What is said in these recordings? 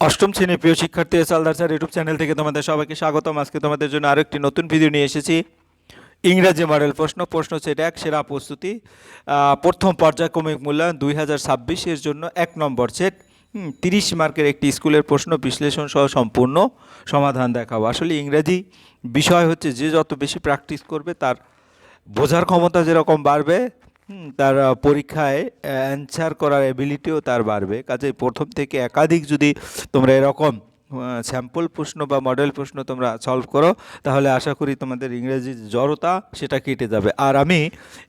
অষ্টম শ্রেণীর প্রিয় শিক্ষার্থী সালদার স্যার ইউটিউব চ্যানেল থেকে তোমাদের সবাইকে স্বাগতম। আজকে তোমাদের জন্য আরেকটি নতুন ভিডিও নিয়ে এসেছি। ইংরাজি মডেল প্রশ্ন সেট 1 সেরা প্রস্তুতি প্রথম পর্যায়ক্রমিক মূল্যায়ন 2026 জন্য 1 নম্বর সেট 30 মার্কের একটি স্কুলের প্রশ্ন বিশ্লেষণ সহ সম্পূর্ণ সমাধান দেখাবো। আসলে ইংরাজি বিষয় হচ্ছে যে যত বেশি প্র্যাকটিস করবে তার বোঝার ক্ষমতা যেরকম বাড়বে, তার পরীক্ষায় অ্যান্সার করার এবিলিটিও তার বাড়বে। কাজেই প্রথম থেকে একাধিক যদি তোমরা এরকম স্যাম্পল প্রশ্ন বা মডেল প্রশ্ন তোমরা সলভ করো, তাহলে আশা করি তোমাদের ইংরেজির জড়তা সেটা কেটে যাবে। আর আমি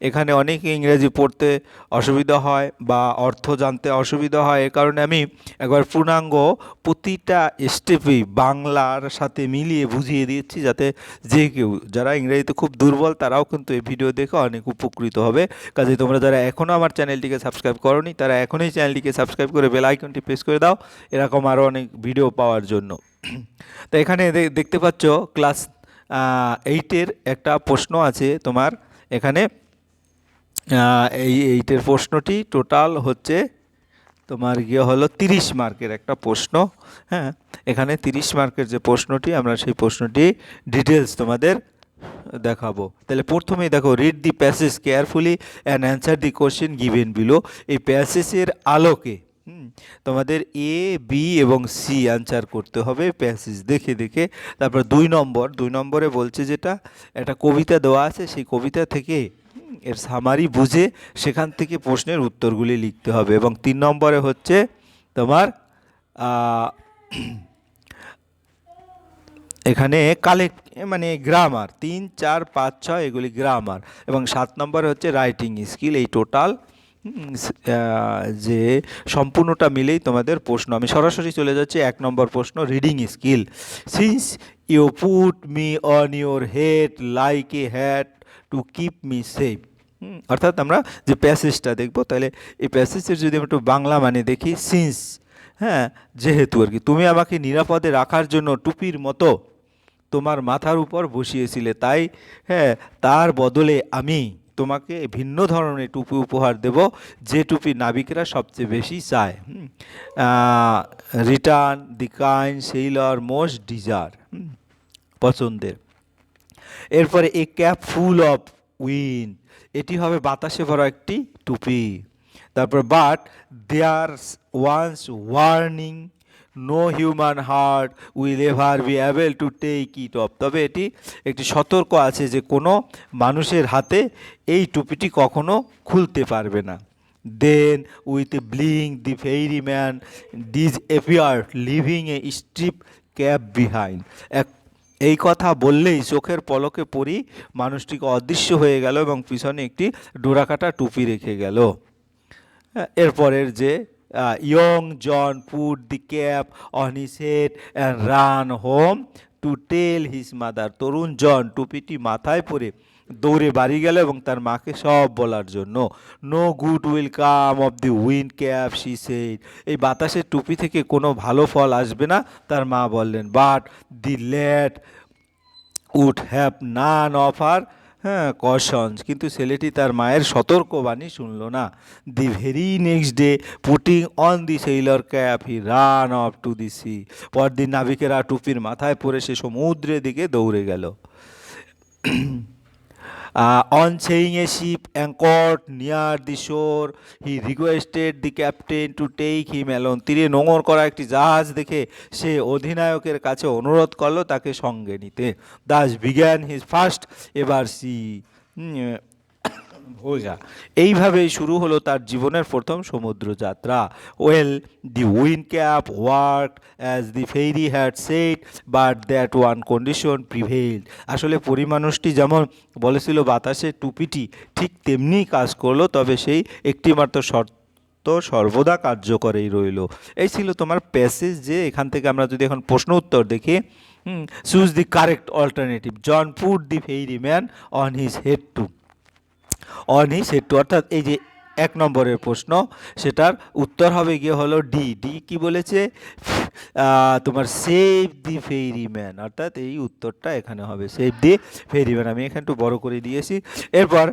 এখানে অনেক ইংরেজি পড়তে অসুবিধা হয় বা অর্থ জানতে অসুবিধা হয়, এ কারণে আমি একবার পূর্ণাঙ্গ প্রতিটা স্টেপেই বাংলার সাথে মিলিয়ে বুঝিয়ে দিচ্ছি, যাতে যে কেউ যারা ইংরেজিতে খুব দুর্বল তারাও কিন্তু এই ভিডিও দেখে অনেক উপকৃত হবে। কাজে তোমরা যারা এখনও আমার চ্যানেলটিকে সাবস্ক্রাইব করোনি তারা এখনই চ্যানেলটিকে সাবস্ক্রাইব করে বেল আইকনটি প্রেস করে দাও এরকম আরও অনেক ভিডিও পাওয়ার জন্য। তো এখানে দেখতে পাচ্ছ ক্লাস 8-এর একটা প্রশ্ন আছে তোমার এখানে। এই 8-এর প্রশ্নটি টোটাল হচ্ছে তোমার হলো 30 মার্কের একটা প্রশ্ন। হ্যাঁ, এখানে 30 মার্কের যে প্রশ্নটি, আমরা সেই প্রশ্নটি ডিটেলস তোমাদের দেখাবো। তাহলে প্রথমেই দেখো, read the passage carefully and answer the question given below. এই প্যাসেজের আলোকে তোমাদের এ, বি এবং সি অ্যান্সার করতে হবে প্যাসেজ দেখে দেখে। তারপর 2 নম্বরে বলছে যেটা একটা কবিতা দেওয়া আছে, সেই কবিতা থেকে এর সামারি বুঝে সেখান থেকে প্রশ্নের উত্তরগুলি লিখতে হবে। এবং 3 নম্বরে হচ্ছে তোমার এখানে কালেক্ট মানে গ্রামার, 3, 4, 5, 6 এগুলি গ্রামার। এবং 7 নম্বরে হচ্ছে রাইটিং স্কিল। এই টোটাল যে সম্পূর্ণটা মিলেই তোমাদের প্রশ্ন। আমি সরাসরি চলে যাচ্ছি 1 নম্বর প্রশ্ন, reading skill. Since you put me on your head like a hat to keep me safe. অর্থাৎ আমরা যে প্যাসেজটা দেখবো, তাহলে এই প্যাসেজের যদি আমরা একটু বাংলা মানে দেখি, সিন্স, হ্যাঁ, যেহেতু আর কি, তুমি আমাকে নিরাপদে রাখার জন্য টুপির মতো তোমার মাথার উপর বসিয়েছিলে, তাই হ্যাঁ তার বদলে আমি তোমাকে ভিন্ন ধরনের টুপি উপহার দেব, যে টুপি নাবিকরা সবচেয়ে বেশি চায়। Return the kind sailor most desire, পছন্দের। এরপরে a cap full of wind, এটি হবে বাতাসে ভরা একটি টুপি। তারপর but there once warning no human heart will ever be able to take it off, তবে এটি একটি সতর্ক আছে যে কোনো মানুষের হাতে এই টুপিটি কখনো খুলতে পারবে না। Then with a blink the fairy man disappeared leaving a strip cap behind. এই কথা বললেই চোখের পলকে পড়ি মানুষটিকে অদৃশ্য হয়ে গেল এবং পিছনে একটি ডোরাকাটা টুপি রেখে গেল। এরপরের যে young John put the cap on his head and ran home to tell his mother, তরুণ জন টুপিটি মাথায় পরে দৌড়ে বাড়ি গেল এবং তার মাকে সব বলার জন্য। No good will come of the wind cap she said, এই বাতাসের টুপি থেকে কোনো ভালো ফল আসবে না, তার মা বললেন। But the lad would have none of her cautions, কিন্তু ছেলেটি তার মায়ের সতর্কবাণী শুনল না। The very next day putting on the sailor cap he ran off to the sea, পরদিন নাবিকেরা টুপির মাথায় পরে সে সমুদ্রের দিকে দৌড়ে গেল। On seeing a ship anchored near the shore, he requested the captain to take him along. তীরে নোঙর করা একটি জাহাজ দেখে সে অধিনায়কের কাছে অনুরোধ করলো তাকে সঙ্গে নিতে। Thus began his first ever sea ভোজা, এইভাবেই শুরু হলো তার জীবনের প্রথম সমুদ্র যাত্রা। Well the wind cap work as the fairy had said but that one condition prevailed. আসলে পরিমানুষটি যেমন বলেছিল বাতাসের টুপিটি ঠিক তেমনি কাজ করলো, তবে সেই একটিমাত্র শর্ত সর্বদা কার্যকরেই রইল। এই ছিল তোমার প্যাসেজ। যে এখান থেকে আমরা যদি এখন প্রশ্ন উত্তর দেখি, choose the correct alternative. John put the ferry man on his head too, on his head too, অর্থাৎ এই যে এক নম্বরের প্রশ্ন, সেটার উত্তর হবে গিয়ে হলো ডি। ডি কি বলেছে? তোমার সেভ দি ফেরিম্যান, অর্থাৎ এই উত্তরটা এখানে হবে সেভ দি ফেরিম্যান। আমি এখানে একটু বড় করে দিয়েছি। এরপর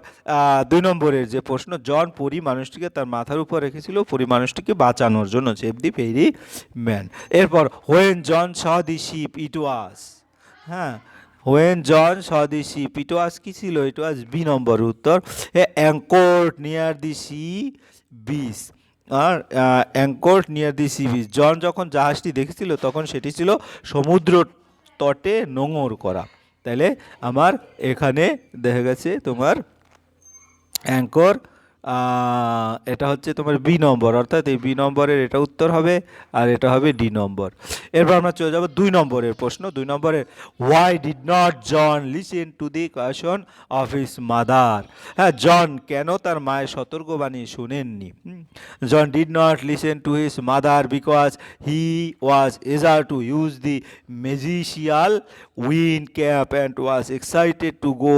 2 নম্বরের যে প্রশ্ন, জন পরি মানুষটিকে তার মাথার উপর রেখেছিল পরি মানুষটিকে বাঁচানোর জন্য, সেভ দি ফেরিম্যান। এরপর when John saw the ship ইট ওয়াজ, হ্যাঁ, when John saw the ship ইট ওয়াজ কি ছিল? ইট ওয়াজ বি নম্বর উত্তর, anchored near the sea beach. আর anchored near the sea beach, John যখন জাহাজটি দেখেছিল তখন সেটি ছিল সমুদ্র তটে নোঙর করা। তাহলে আমার এখানে দেখা গেছে তোমার অ্যাঙ্কর, এটা হচ্ছে তোমার বি নম্বর, অর্থাৎ এই বি নম্বরের এটা উত্তর হবে, আর এটা হবে ডি নম্বর। এরপর আমরা চলে যাব 2 নম্বরের প্রশ্ন। 2 নম্বরের, why did not John listen to the caution of his mother. হ্যাঁ, জন কেন তার মায়ের সতর্কবাণী শুনেননি? John did not listen to his mother because he was eager to use the magicial wind cap and was excited to go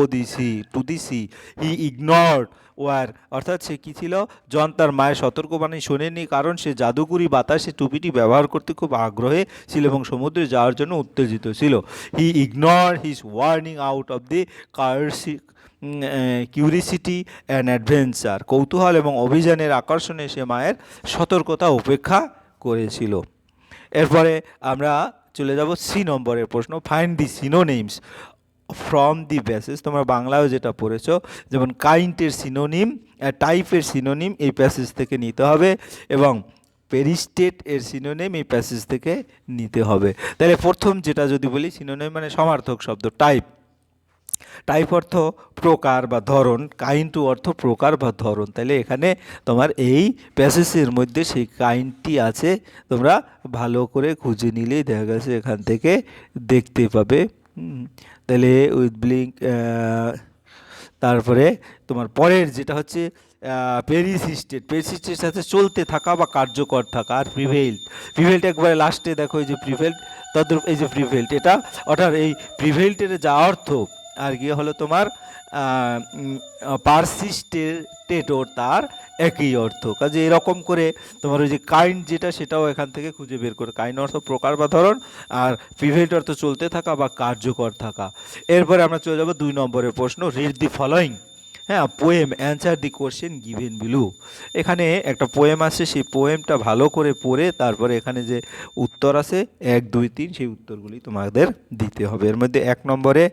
to the sea. He ignored war, অর্থাৎ সে কী ছিল? জন তার মায়ের সতর্কবাণী শোনেনি কারণ সে জাদুকরি বাতাসে টুপিটি ব্যবহার করতে খুব আগ্রহী ছিল এবং সমুদ্রে যাওয়ার জন্য উত্তেজিত ছিল। He ignore his warning out of the curiosity and adventure, কৌতূহল এবং অভিযানের আকর্ষণে সে মায়ের সতর্কতা উপেক্ষা করেছিল। এরপরে আমরা চলে যাব সি নম্বরের প্রশ্ন, find the synonyms from the passage. তোমরা বাংলায়ও যেটা পড়েছো, যেমন কাইন্ডের সিনোনিম, টাইপের সিনোনিম এই প্যাসেজ থেকে নিতে হবে, এবং পেরিস্টেট এর সিনোনিম এই প্যাসেজ থেকে নিতে হবে। তাহলে প্রথম যেটা যদি বলি, সিনোনিম মানে সমার্থক শব্দ। টাইপ, টাইপ অর্থ প্রকার বা ধরন, কাইন্ড অর্থ প্রকার বা ধরন। তাহলে এখানে তোমার এই প্যাসেজের মধ্যে সেই কাইন্ডটি আছে, তোমরা ভালো করে খুঁজে নিলেই দেখা গেছে এখান থেকে দেখতে পাবে। তাহলে উইথ ব্লিঙ্ক, তারপরে তোমার পরের যেটা হচ্ছে পেরিসিস্টেড, পেরিসিস্টের সাথে চলতে থাকা বা কার্যকর থাকা। আর প্রিভেইল্ড, প্রিভেইল্ড একবারে লাস্টে দেখো এই যে প্রিভেইল্ড, তদ্রূপ এই যে প্রিভেইল্ড, এটা অর্থাৎ এই প্রিভেইল্ডের যা অর্থ আর গিয়ে হলো তোমার পারসিস্টেটেডও তার একই অর্থ। কাজে এরকম করে তোমার ওই যে কাইন্ড যেটা, সেটাও এখান থেকে খুঁজে বের করে। কাইন্ড অর্থ প্রকার বা ধরন, আর প্রিভেন্ট অর্থ চলতে থাকা বা কার্যকর থাকা। এরপরে আমরা চলে যাব 2 নম্বরের প্রশ্ন, রিড দি ফলোয়িং, হ্যাঁ, poem answer the question given below. এখানে একটা পোয়েম আছে, সেই পোয়েমটা ভালো করে পড়ে তারপরে এখানে যে উত্তর আছে 1, 2, 3, সেই উত্তরগুলি তোমাদের দিতে হবে। এর মধ্যে 1 নম্বরে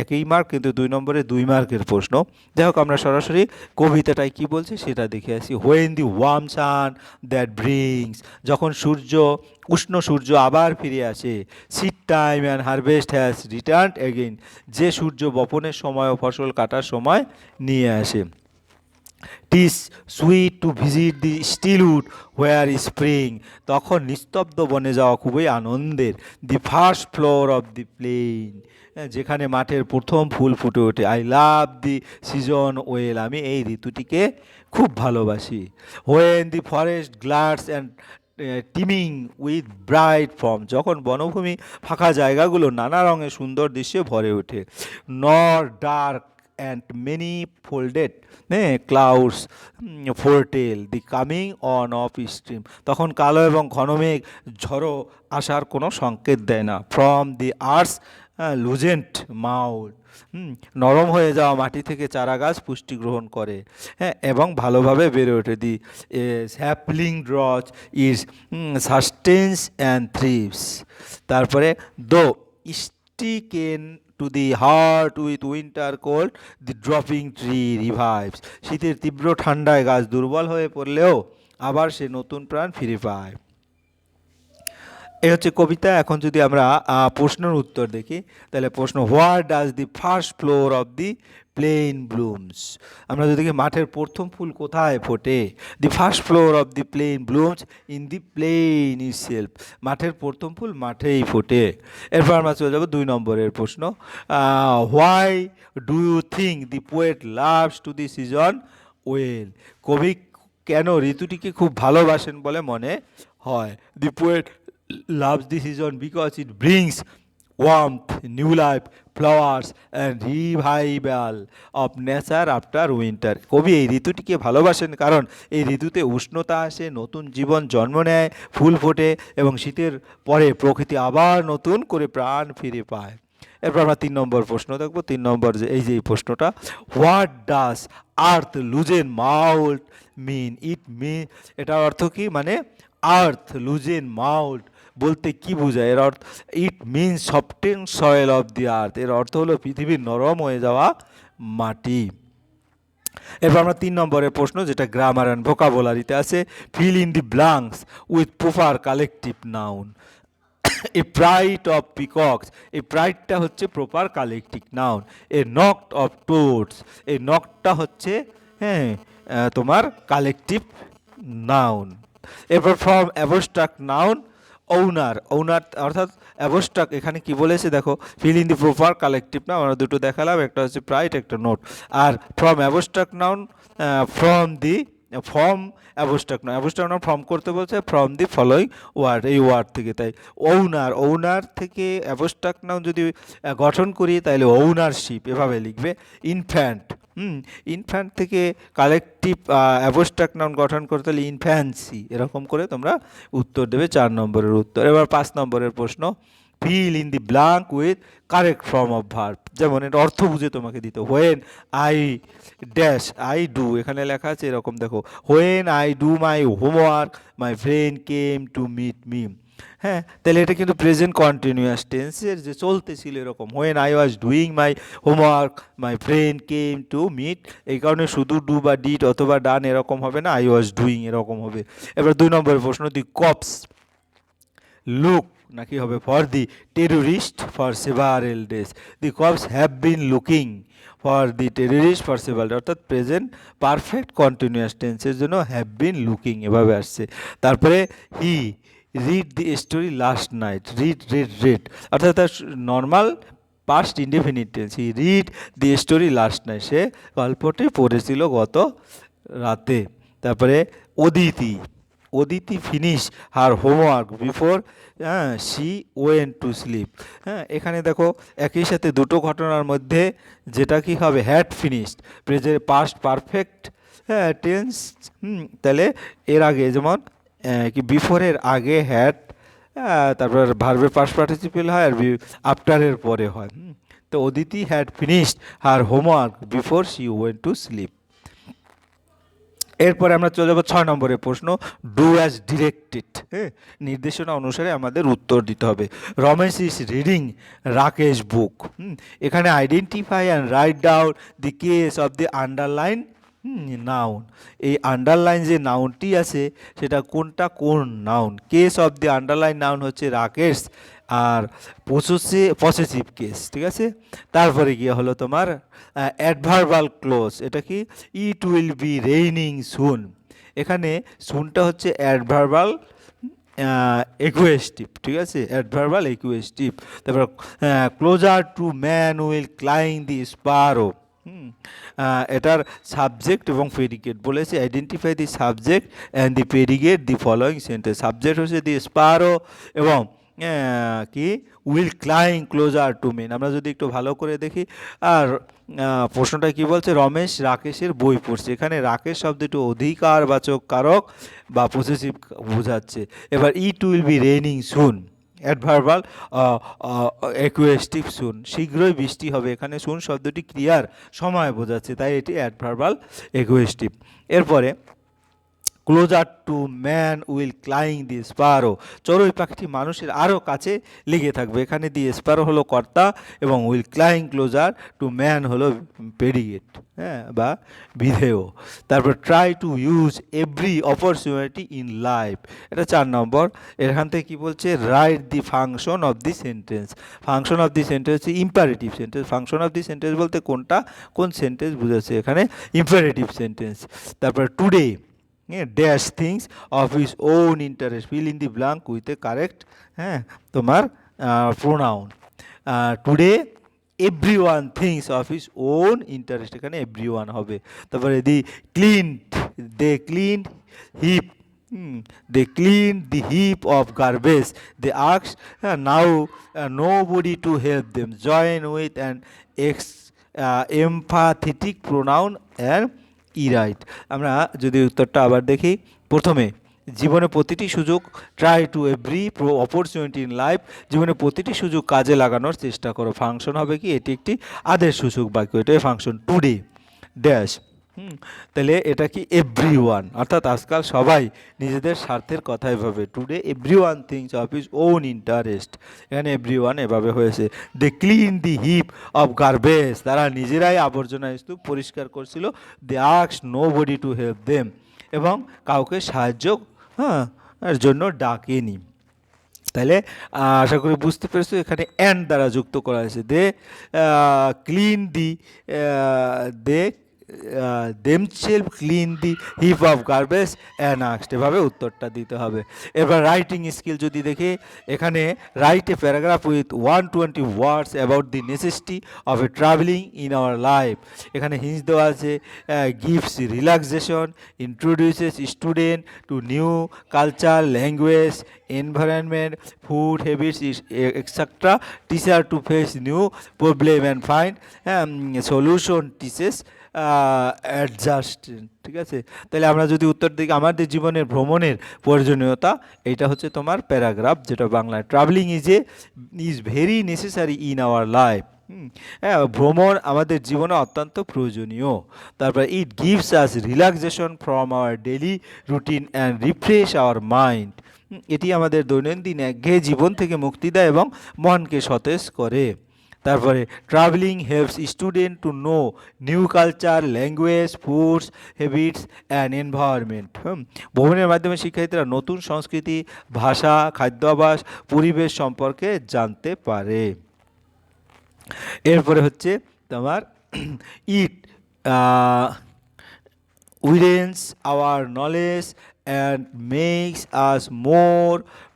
1 মার্ক, কিন্তু 2 নম্বরে 2 মার্কের প্রশ্ন। যাই হোক, আমরা সরাসরি কবিতাটায় কি বলছে সেটা দেখে আসি। When the warm sun that brings, যখন উষ্ণ সূর্য আবার ফিরে আসে। Seed time and harvest has return again, যে সূর্য বপনের সময় ও ফসল কাটার সময় নিয়ে আসে। টিস sweet to visit the স্টিলউড where spring, তখন নিস্তব্ধ বনে যাওয়া খুবই আনন্দের। দি first flower of the plane, যেখানে মাঠের প্রথম ফুল ফুটে ওঠে। I love the season well, আমি এই ঋতুটিকে খুব ভালোবাসি। When the forest গ্লাডস and টিমিং with bright form, যখন বনভূমি ফাঁকা জায়গাগুলো নানা রঙের সুন্দর দৃশ্যে ভরে ওঠে। Nor dark and many folded clouds foretell the coming on of storm, তখন কালো এবং ঘন মেঘ ঝড়ো আসার কোনো সংকেত দেয় না। ফ্রম দি আর্থস লুজেন্ট মাউথ, নরম হয়ে যাওয়া মাটি থেকে চারা গাছ পুষ্টি গ্রহণ করে, হ্যাঁ, এবং ভালোভাবে বেড়ে ওঠে। The sapling draws its sustenance and thrives. তারপরে though stricken to the heart with winter cold the drooping tree revives, শীতের তীব্র ঠান্ডায় গাছ দুর্বল হয়ে পড়লেও আবার সে নতুন প্রাণ ফিরে পায়। এই হচ্ছে কবিতা। এখন যদি আমরা প্রশ্নের উত্তর দেখি, তাহলে প্রশ্ন, what does the first flower of the plain blooms, আমরা যদি দেখি মাঠের প্রথম ফুল কোথায় ফোটে। The first flower of the plain blooms in the plain itself, মাঠের প্রথম ফুল মাঠেই ফোটে। এরপর আমরা চলে যাব 2 নম্বরের প্রশ্ন, why do you think the poet loves to the season well, কবি কেন ঋতুটিকে খুব ভালোবাসেন বলে মনে হয়। The poet loves the season because it brings warmth, new life, flowers and revival of nature after winter. কবি এই ঋতুটিকে ভালোবাসেন কারণ এই ঋতুতে উষ্ণতা আসে, নতুন জীবন জন্ম নেয়, ফুল ফোটে এবং শীতের পরে প্রকৃতি আবার নতুন করে প্রাণ ফিরে পায়। এরপর আমরা 3 নম্বর প্রশ্ন দেখবো। 3 নম্বর যে এই প্রশ্নটা, হোয়াট ডাজ আর্থ লুজেন মাউল্ট মিন? ইট মিন, এটার অর্থ কি? মানে আর্থ লুজেন মাউল্ট বলতে কি বোঝায়? এর অর্থ it means soften soil of the earth, এর অর্থ হলো পৃথিবীর নরম হয়ে যাওয়া মাটি। এরপর আমরা 3 নম্বরের প্রশ্ন, যেটা গ্রামার অ্যান্ড ভোকাবুলারিতে আছে, fill in the blanks with proper collective noun. A pride of peacocks, এই প্রাইডটা হচ্ছে proper collective noun. A knot of toads, এই নকটা হচ্ছে তোমার কালেকটিভ নাউন। এরপর ফ্রম অ্যাবস্ট্রাক্ট নাউন ওনার, ওনার অর্থাৎ অ্যাবস্ট্রাক্ট, এখানে কি বলেছে দেখো, fill in the proper collective noun, আমরা দুটো দেখালাম, একটা হচ্ছে প্রাইড, একটা নোট। আর from abstract noun, from the form abstract noun, abstract noun form করতে বলছে ফ্রম দি ফলোয়িং ওয়ার্ড, এই ওয়ার্ড থেকে। তাই ওনার, ওনার থেকে অ্যাবস্ট্রাক্ট নাউন যদি গঠন করি তাহলে ওনারশিপ, এভাবে লিখবে। ইনফ্যান্ট, ইনফ্যান্ট থেকে কালেকটিভ অ্যাবস্ট্রাক্ট নাউন গঠন করতে হলে ইনফ্যান্সি, এরকম করে তোমরা উত্তর দেবে 4 নম্বরের উত্তর। এবার 5 নম্বরের প্রশ্ন, fill in the blank with correct form of verb. যেমন এর অর্থ বুঝে তোমাকে দিতে, when I dash I do, এখানে লেখা আছে এরকম দেখো, when I do my homework my friend came to meet me. হ্যাঁ, তাহলে এটা কিন্তু প্রেজেন্ট কন্টিনিউয়াস টেন্সের যে চলতেছিল এরকম, when I was doing my homework my friend came to meet, এই কারণে শুধু ডু বা ডিড অথবা ডান এরকম হবে না, আই ওয়াজ ডুইং এরকম হবে। এবার 2 নম্বরের প্রশ্ন, দি কপস লুক নাকি হবে for the terrorist for several days, the cops have been looking for the terrorist for several, অর্থাৎ প্রেজেন্ট পারফেক্ট কন্টিনিউয়াস টেন্সের জন্য হ্যাভ বিন লুকিং এভাবে আসছে। তারপরে he read the story last night, read অর্থাৎ তার normal past indefinite tense, he read the story last night, সে গল্পটি পড়েছিল গত রাতে। তারপরে Aditi, Aditi finish her homework before she went to sleep. হ্যাঁ, এখানে দেখো একই সাথে দুটো ঘটনার মধ্যে যেটা কি হবে, had finished, present past perfect tense. তাহলে এর আগে যেমন কি বিফোরের আগে হ্যাড, তারপর ভার্বের পাস্ট পার্টিসিপেল হয়, আর আফটারের পরে হয়। তো Aditi had finished her homework before she went to slip. এরপরে আমরা চলে যাবো 6 নম্বরের প্রশ্ন, ডু অ্যাজ ডিরেক্টেড। হ্যাঁ, নির্দেশনা অনুসারে আমাদের উত্তর দিতে হবে। রমেশ ইজ রিডিং রাকেশ বুক। এখানে identify and write down the case of the underline noun. এই আন্ডারলাইন যে নাউনটি আছে সেটা কোনটা, কোন noun? Case of the underline noun হচ্ছে রাকেশ, আর পসেসিভ কেস, ঠিক আছে। তারপরে গিয়ে হলো তোমার অ্যাডভার্বাল ক্লোজ, এটা কি, ইট উইল বি রেইনিং সুন। এখানে সুনটা হচ্ছে অ্যাডভার্বাল একুয়েস্টিভ, ঠিক আছে, অ্যাডভার্বাল একুয়েস্টিভ। তারপর closer to man will cling the sparrow, এটার সাবজেক্ট এবং প্রেডিকেট বলেছে, identify the subject and the predicate the following sentence. Subject হচ্ছে দি স্পারো এবং কি will cling closer to men. আমরা যদি একটু ভালো করে দেখি, আর প্রশ্নটা কি বলছে, রমেশ রাকেশের বই পড়ছে, এখানে রাকেশ শব্দটি অধিকারবাচক কারক বা পসেসিভ বোঝাচ্ছে। এবার it will be raining soon, adverbial accusative soon, শীঘ্রই বৃষ্টি হবে, এখানে সুন শব্দটি ক্রিয়ার সময় বোঝাচ্ছে, তাই এটি অ্যাডভার্বাল একুয়েস্টিভ। এরপরে closer to man will cling the sparrow, চড়ুই পাখিটি মানুষের আরও কাছে লেগে থাকবে, এখানে দি স্পারো হলো কর্তা এবং will cling closer to man হলো প্রেডিকেট, হ্যাঁ, বা বিধেয়। তারপর try to use every opportunity in life, এটা 4 নম্বর। এখান থেকে কী বলছে, write the function of the sentence. Function of the sentence imperative sentence, function of the sentence বলতে কোনটা, কোন সেন্টেন্স বুঝাচ্ছে, এখানে ইম্পারেটিভ সেন্টেন্স। তারপর today dash things of his own interest, feel in the blank with a correct তোমার pronoun. Today every one things of his own interest, এখানে every one হবে। তারপরে the clean, they clean heap They cleaned the heap of garbage. They asked now nobody to help them. Join with an empathetic pronoun and right. আমরা যদি উত্তরটা আবার দেখি, প্রথমে জীবনে প্রতিটি সুযোগ, try to every opportunity in life, জীবনে প্রতিটি সুযোগ কাজে লাগানোর চেষ্টা করো। ফাংশন হবে কি, এটি একটি আদেশ সূচক বাক্য, এটাই ফাংশন। টুডে ড্যাশ, তাহলে এটা কি এভরি ওয়ান, অর্থাৎ আজকাল সবাই নিজেদের স্বার্থের কথাই ভাবে। Today every one things of his own interest, এখানে এভরি ওয়ান এভাবে হয়েছে। They clean the heap of garbage, তারা নিজেরাই আবর্জনা স্তূপ পরিষ্কার করছিল। They asked nobody to help them, এবং কাউকে সাহায্য এর জন্য ডাকেনি। তাহলে আশা করি বুঝতে পেরেছো, এখানে অ্যান্ড দ্বারা যুক্ত করা হয়েছে। They clean the they themselves clean the heap of garbage and asked, এভাবে উত্তরটা দিতে হবে। এবার রাইটিং স্কিল যদি দেখি, এখানে write a paragraph with 120 words about the necessity of A travelling in our life. এখানে হিন্স দেওয়া আছে, gives relaxation, introduces student two new culture, language, environment, food habits, etc. Teacher to face new problem and find solution, teaches adjust. ঠিক আছে, তাহলে আমরা যদি উত্তর দিই, আমাদের জীবনের ভ্রমণের প্রয়োজনীয়তা, এইটা হচ্ছে তোমার প্যারাগ্রাফ, যেটা বাংলায় travelling is very necessary in our life. হ্যাঁ, ভ্রমণ আমাদের জীবনে অত্যন্ত প্রয়োজনীয়। তারপর it gives us relaxation from our daily routine and refresh our mind, এটি আমাদের দৈনন্দিন একঘেয়ে জীবন থেকে মুক্তি দেয় এবং মনকে সতেজ করে। তারপরে travelling helps student to know new culture, language, foods habits and environment. ভ্রমণের মাধ্যমে শিক্ষার্থীরা নতুন সংস্কৃতি, ভাষা, খাদ্যাভ্যাস, পরিবেশ সম্পর্কে জানতে পারে। এরপরে হচ্ছে তোমার it widens our knowledge and makes us more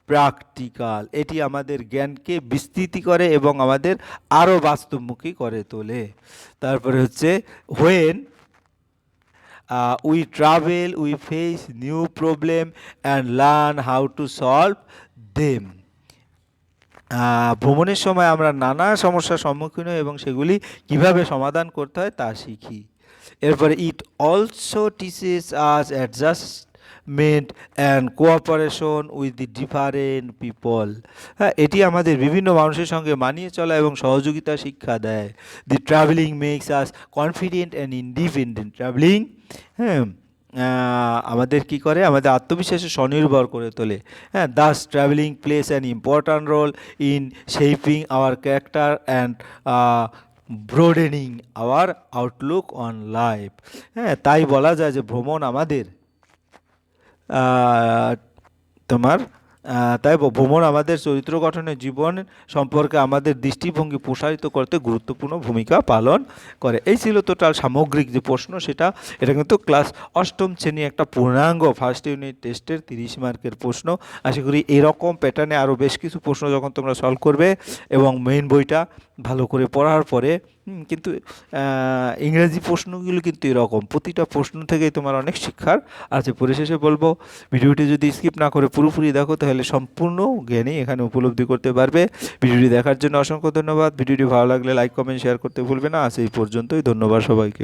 practical, এটি আমাদের জ্ঞানকে বিস্তৃতি করে এবং আমাদের আরও বাস্তবমুখী করে তোলে। তারপরে হচ্ছে when we travel we face new problem and learn how to solve them, ভ্রমণের সময় আমরা নানা সমস্যার সম্মুখীন হই এবং সেগুলি কিভাবে সমাধান করতে হয় তা শিখি। এরপরে it also teaches us adjustment and cooperation with the different people, হ্যাঁ, এটি আমাদের বিভিন্ন মানুষের সঙ্গে মানিয়ে চলা এবং সহযোগিতা শিক্ষা দেয়। The travelling makes us confident and independent, travelling আমাদের কি করে, আমাদের আত্মবিশ্বাসে স্বনির্ভর করে তোলে। হ্যাঁ, thus travelling plays an important role in shaping our character and broadening our outlook on life. হ্যাঁ, তাই বলা যায় যে ভ্রমণ আমাদের তোমার তাই ভ্রমণ আমাদের চরিত্র গঠনে, জীবন সম্পর্কে আমাদের দৃষ্টিভঙ্গি প্রসারিত করতে গুরুত্বপূর্ণ ভূমিকা পালন করে। এই ছিল টোটাল সামগ্রিক যে প্রশ্ন, এটা কিন্তু ক্লাস 8ম শ্রেণী একটা পূর্ণাঙ্গ ফার্স্ট ইউনিট টেস্টের 30 মার্কের প্রশ্ন। আশা করি এরকম প্যাটার্নে আরও বেশ কিছু প্রশ্ন যখন তোমরা সলভ করবে এবং মেইন বইটা ভালো করে পড়ার পরে, কিন্তু ইংরেজি প্রশ্নগুলো কিন্তু এরকম, প্রতিটা প্রশ্ন থেকেই তোমার অনেক শিক্ষার আছে। পরিশেষে বলবো, ভিডিওটি যদি স্কিপ না করে পুরোপুরি দেখো তাহলে সম্পূর্ণ জ্ঞানই এখানে উপলব্ধি করতে পারবে। ভিডিওটি দেখার জন্য অসংখ্য ধন্যবাদ। ভিডিওটি ভালো লাগলে লাইক, কমেন্ট, শেয়ার করতে ভুলবে না। আজ এই পর্যন্তই, ধন্যবাদ সবাইকে।